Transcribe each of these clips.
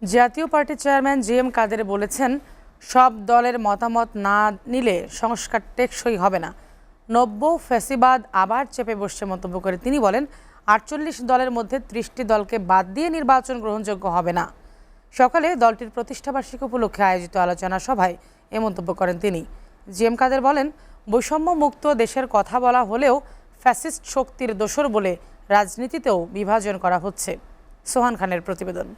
জাতীয় পার্টির chairman GM. কাদের বলেছেন, সব দলের মতামত না নিলে সংস্কার টেকসই হবে না। নব্য ফ্যাসিবাদ আবার চেপে বসছে মন্তব্য করে তিনি বলেন, ৪৮ দলের মধ্যে ৩০টি দলকে বাদ দিয়ে নির্বাচন গ্রহণযোগ্য হবে না। সকালে দলটির প্রতিষ্ঠাবার্ষিকী উপলক্ষে আয়োজিত আলোচনা সভায় এ মন্তব্য করেন তিনি। জি.এম. কাদের বলেন, বৈষম্য মুক্ত দেশের কথা বলা হলেও ফ্যাসিস্ট শক্তির দোসর বলে রাজনীতিতেও বিভাজন করা হচ্ছে। সোহান খানের প্রতিবেদন।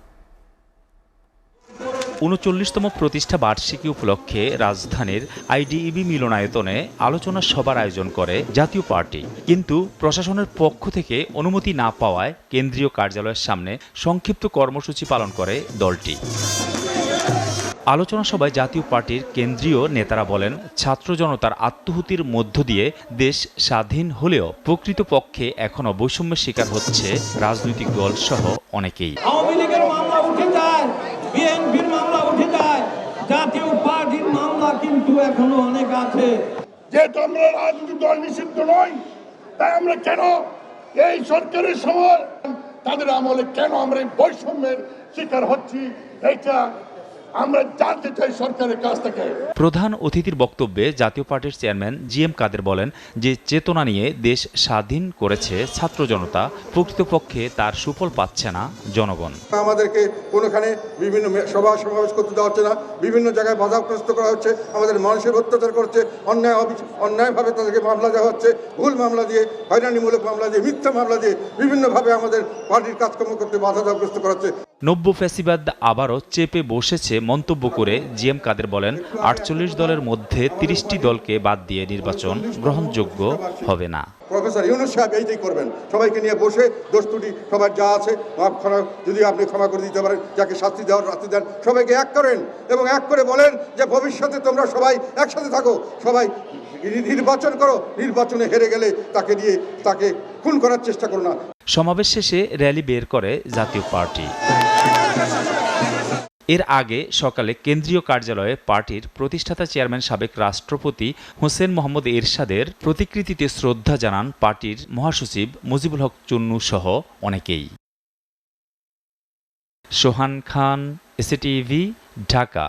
৩৯তম প্রতিষ্ঠা বার্ষিকী উপলক্ষে রাজধানীর আইডিইবি মিলনায়তনে আলোচনা সভার আয়োজন করে জাতীয় পার্টি, কিন্তু প্রশাসনের পক্ষ থেকে অনুমতি না পাওয়ায় কেন্দ্রীয় কার্যালয়ের সামনে সংক্ষিপ্ত কর্মসূচি পালন করে দলটি। আলোচনা সভায় জাতীয় পার্টির কেন্দ্রীয় নেতারা বলেন, ছাত্র জনতার আত্মহুতির মধ্য দিয়ে দেশ স্বাধীন হলেও প্রকৃতপক্ষে এখনো বৈষম্যের শিকার হচ্ছে রাজনৈতিক দল সহ অনেকেই। আওয়ামী লীগের মামলা উঠে যায়, বিএনপির মামলা উঠে যায়, জাতীয় পার্টির মামলা কিন্তু এখনো অনেক আছে। যেহেতু আমরা রাজনৈতিক দল নিষিদ্ধ নয়, তাই আমরা কেন এই সরকারের সময় তাদের আমলে কেন আমরা এই বৈষম্যের শিকার হচ্ছি, এটা আমরা জানতে চাই সরকারের কাছ থেকে। প্রধান অতিথির বক্তব্যে জাতীয় পার্টির চেয়ারম্যান জি.এম. কাদের বলেন, যে চেতনা নিয়ে দেশ স্বাধীন করেছে ছাত্র জনতা, প্রকৃতপক্ষে তার সুফল পাচ্ছে না জনগণ। আমাদেরকে কোনোখানে বিভিন্ন সভা সমাবেশ করতে দেওয়া হচ্ছে না, বিভিন্ন জায়গায় বাধাগ্রস্ত করা হচ্ছে, আমাদের মানুষের অত্যাচার করছে, অন্যায়ভাবে তাদেরকে মামলা দেওয়া হচ্ছে, ভুল মামলা দিয়ে, হয়রানিমূলক মামলা দিয়ে, মিথ্যা মামলা দিয়ে বিভিন্নভাবে আমাদের পার্টির কাজকর্ম করতে বাধাগ্রস্ত করা হচ্ছে। নব্য ফ্যাসিবাদ আবারও চেপে বসেছে মন্তব্য করে জি.এম. কাদের বলেন, ৪৮ দলের মধ্যে ৩০টি দলকে বাদ দিয়ে নির্বাচন গ্রহণযোগ্য হবে না। প্রফেসর ইউনূস সাহেব এইটাই করবেন, সবাইকে নিয়ে বসে দোষ ত্রুটি সবার যা আছে যদি আপনি ক্ষমা করে দিতে পারেন, যাকে শাস্তি দেওয়ার শাস্তি দেন, সবাইকে এক করেন এবং এক করে বলেন যে ভবিষ্যতে তোমরা সবাই একসাথে থাকো, সবাই নির্বাচন করো, নির্বাচনে হেরে গেলে তাকে খুন করার চেষ্টা করো না। সমাবেশ শেষে র্যালি বের করে জাতীয় পার্টি। এর আগে সকালে কেন্দ্রীয় কার্যালয়ে পার্টির প্রতিষ্ঠাতা চেয়ারম্যান সাবেক রাষ্ট্রপতি হোসেন মোহাম্মদ এরশাদের প্রতিকৃতিতে শ্রদ্ধা জানান পার্টির মহাসচিব মুজিবুল হক চুন্নু সহ অনেকেই। সোহান খান, এসএটিভি, ঢাকা।